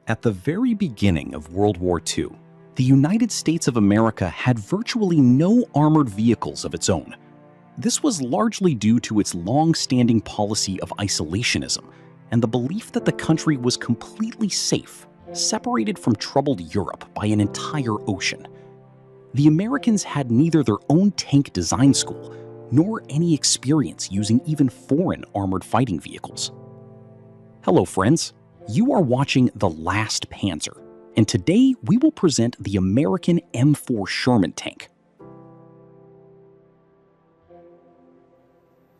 At the very beginning of World War II, the United States of America had virtually no armored vehicles of its own. This was largely due to its long-standing policy of isolationism and the belief that the country was completely safe, separated from troubled Europe by an entire ocean. The Americans had neither their own tank design school nor any experience using even foreign armored fighting vehicles. Hello friends, you are watching The Last Panzer, and today we will present the American M4 Sherman tank.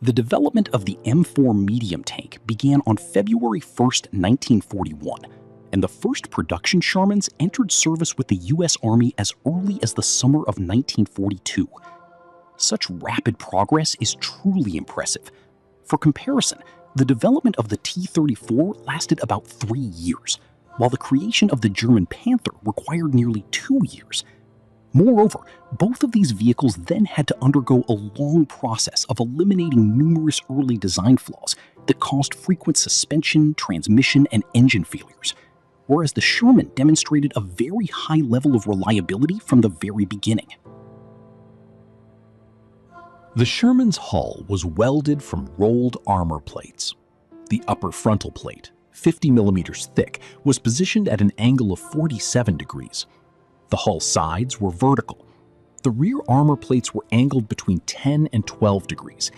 The development of the M4 medium tank began on February 1st, 1941, and the first production Shermans entered service with the U.S. Army as early as the summer of 1942. Such rapid progress is truly impressive. For comparison, the development of the T-34 lasted about 3 years, while the creation of the German Panther required nearly 2 years. Moreover, both of these vehicles then had to undergo a long process of eliminating numerous early design flaws that caused frequent suspension, transmission, and engine failures, whereas the Sherman demonstrated a very high level of reliability from the very beginning. The Sherman's hull was welded from rolled armor plates. The upper frontal plate, 50 millimeters thick, was positioned at an angle of 47 degrees. The hull sides were vertical. The rear armor plates were angled between 10 and 12 degrees.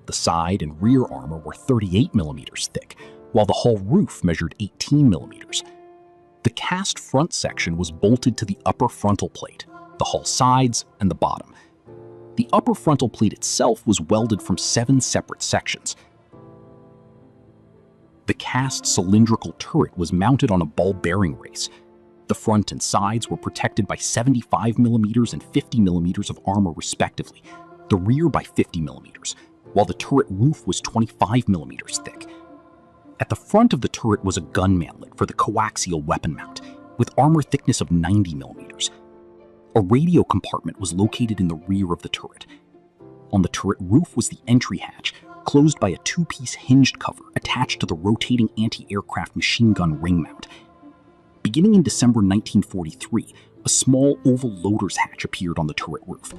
The side and rear armor were 38 millimeters thick, while the hull roof measured 18 millimeters. The cast front section was bolted to the upper frontal plate, the hull sides, and the bottom. The upper frontal plate itself was welded from 7 separate sections. The cast cylindrical turret was mounted on a ball bearing race. The front and sides were protected by 75 millimeters and 50 millimeters of armor respectively, the rear by 50 millimeters, while the turret roof was 25 millimeters thick. At the front of the turret was a gun mantlet for the coaxial weapon mount, with armor thickness of 90 millimeters. A radio compartment was located in the rear of the turret. On the turret roof was the entry hatch, closed by a 2-piece hinged cover attached to the rotating anti-aircraft machine gun ring mount. Beginning in December 1943, a small oval loader's hatch appeared on the turret roof.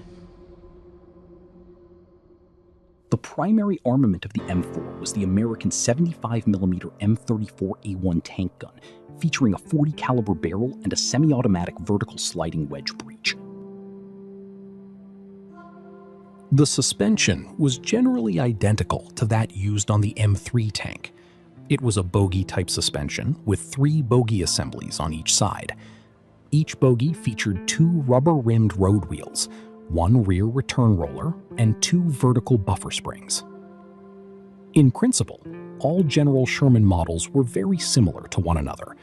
The primary armament of the M4 was the American 75mm M34A1 tank gun, featuring a .40 caliber barrel and a semi-automatic vertical sliding wedge breech. The suspension was generally identical to that used on the M3 tank. It was a bogie-type suspension with 3 bogie assemblies on each side. Each bogie featured 2 rubber-rimmed road wheels, 1 rear return roller, and 2 vertical buffer springs. In principle, all General Sherman models were very similar to one another.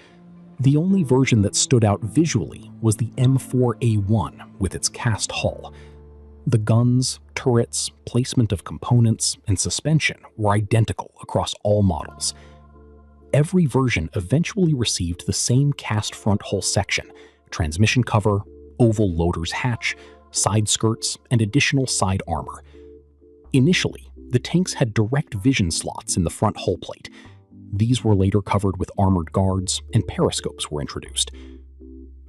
The only version that stood out visually was the M4A1 with its cast hull. The guns, turrets, placement of components, and suspension were identical across all models. Every version eventually received the same cast front hull section, transmission cover, oval loader's hatch, side skirts, and additional side armor. Initially, the tanks had direct vision slots in the front hull plate. These were later covered with armored guards, and periscopes were introduced.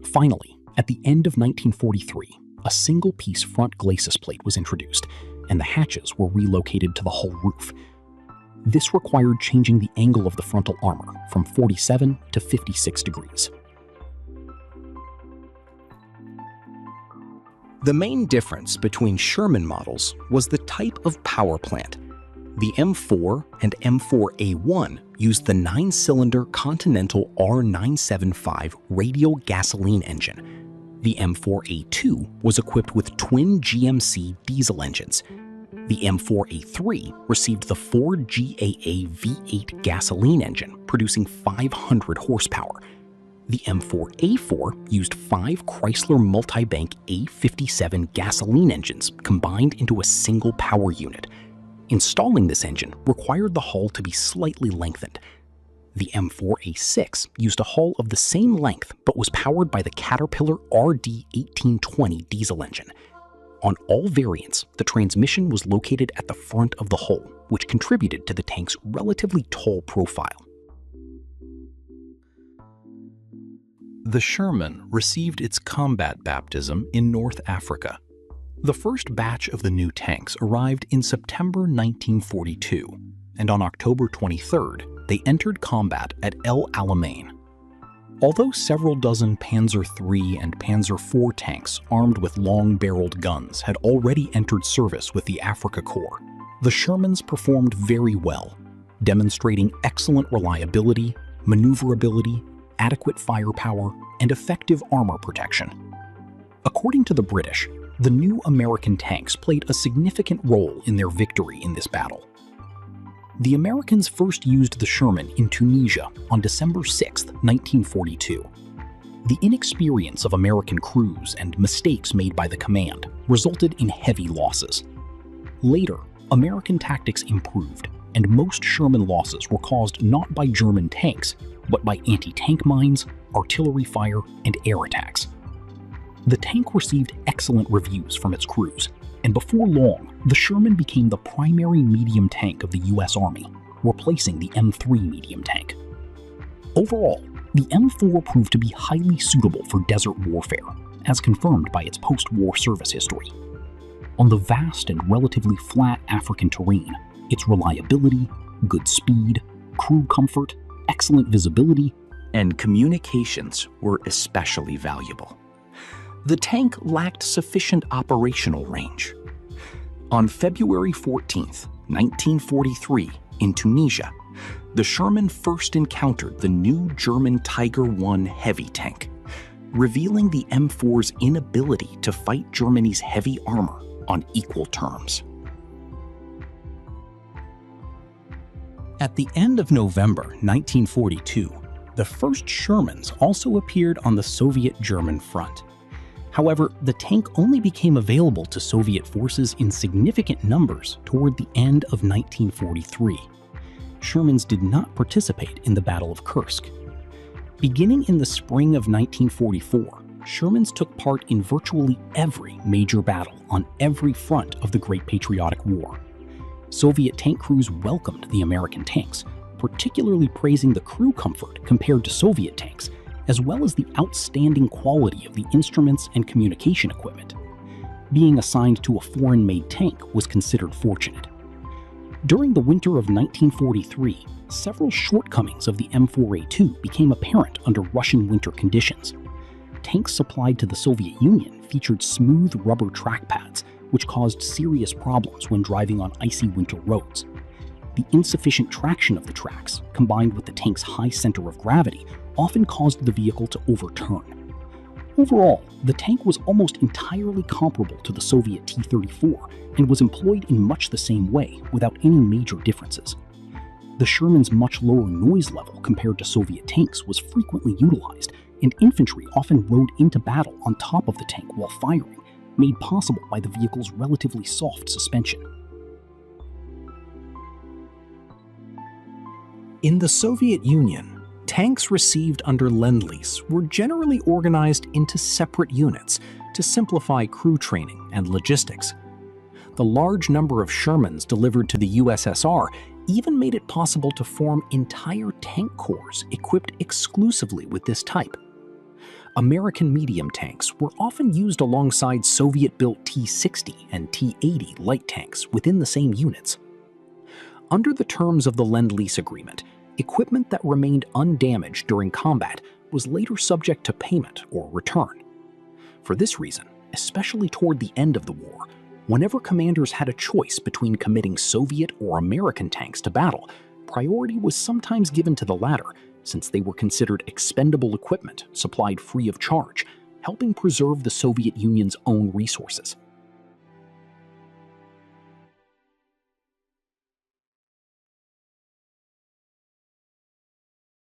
Finally, at the end of 1943, a single-piece front glacis plate was introduced, and the hatches were relocated to the hull roof. This required changing the angle of the frontal armor from 47 to 56 degrees. The main difference between Sherman models was the type of power plant. The M4 and M4A1 used the 9-cylinder Continental R975 radial gasoline engine. The M4A2 was equipped with twin GMC diesel engines. The M4A3 received the Ford GAA V8 gasoline engine, producing 500 horsepower. The M4A4 used 5 Chrysler Multibank A57 gasoline engines combined into a single power unit. Installing this engine required the hull to be slightly lengthened. The M4A6 used a hull of the same length but was powered by the Caterpillar RD1820 diesel engine. On all variants, the transmission was located at the front of the hull, which contributed to the tank's relatively tall profile. The Sherman received its combat baptism in North Africa. The first batch of the new tanks arrived in September 1942, and on October 23rd, they entered combat at El Alamein. Although several dozen Panzer III and Panzer IV tanks armed with long-barreled guns had already entered service with the Afrika Korps, the Shermans performed very well, demonstrating excellent reliability, maneuverability, adequate firepower, and effective armor protection. According to the British, the new American tanks played a significant role in their victory in this battle. The Americans first used the Sherman in Tunisia on December 6, 1942. The inexperience of American crews and mistakes made by the command resulted in heavy losses. Later, American tactics improved, and most Sherman losses were caused not by German tanks, but by anti-tank mines, artillery fire, and air attacks. The tank received excellent reviews from its crews, and before long, the Sherman became the primary medium tank of the U.S. Army, replacing the M3 medium tank. Overall, the M4 proved to be highly suitable for desert warfare, as confirmed by its post-war service history. On the vast and relatively flat African terrain, its reliability, good speed, crew comfort, excellent visibility, and communications were especially valuable. The tank lacked sufficient operational range. On February 14, 1943, in Tunisia, the Sherman first encountered the new German Tiger I heavy tank, revealing the M4's inability to fight Germany's heavy armor on equal terms. At the end of November 1942, the first Shermans also appeared on the Soviet-German front. However, the tank only became available to Soviet forces in significant numbers toward the end of 1943. Shermans did not participate in the Battle of Kursk. Beginning in the spring of 1944, Shermans took part in virtually every major battle on every front of the Great Patriotic War. Soviet tank crews welcomed the American tanks, particularly praising the crew comfort compared to Soviet tanks, as well as the outstanding quality of the instruments and communication equipment. Being assigned to a foreign-made tank was considered fortunate. During the winter of 1943, several shortcomings of the M4A2 became apparent under Russian winter conditions. Tanks supplied to the Soviet Union featured smooth rubber track pads, which caused serious problems when driving on icy winter roads. The insufficient traction of the tracks, combined with the tank's high center of gravity, often caused the vehicle to overturn. Overall, the tank was almost entirely comparable to the Soviet T-34 and was employed in much the same way, without any major differences. The Sherman's much lower noise level compared to Soviet tanks was frequently utilized, and infantry often rode into battle on top of the tank while firing, made possible by the vehicle's relatively soft suspension. In the Soviet Union, tanks received under Lend-Lease were generally organized into separate units to simplify crew training and logistics. The large number of Shermans delivered to the USSR even made it possible to form entire tank corps equipped exclusively with this type. American medium tanks were often used alongside Soviet-built T-60 and T-80 light tanks within the same units. Under the terms of the Lend-Lease agreement, equipment that remained undamaged during combat was later subject to payment or return. For this reason, especially toward the end of the war, whenever commanders had a choice between committing Soviet or American tanks to battle, priority was sometimes given to the latter, since they were considered expendable equipment supplied free of charge, helping preserve the Soviet Union's own resources.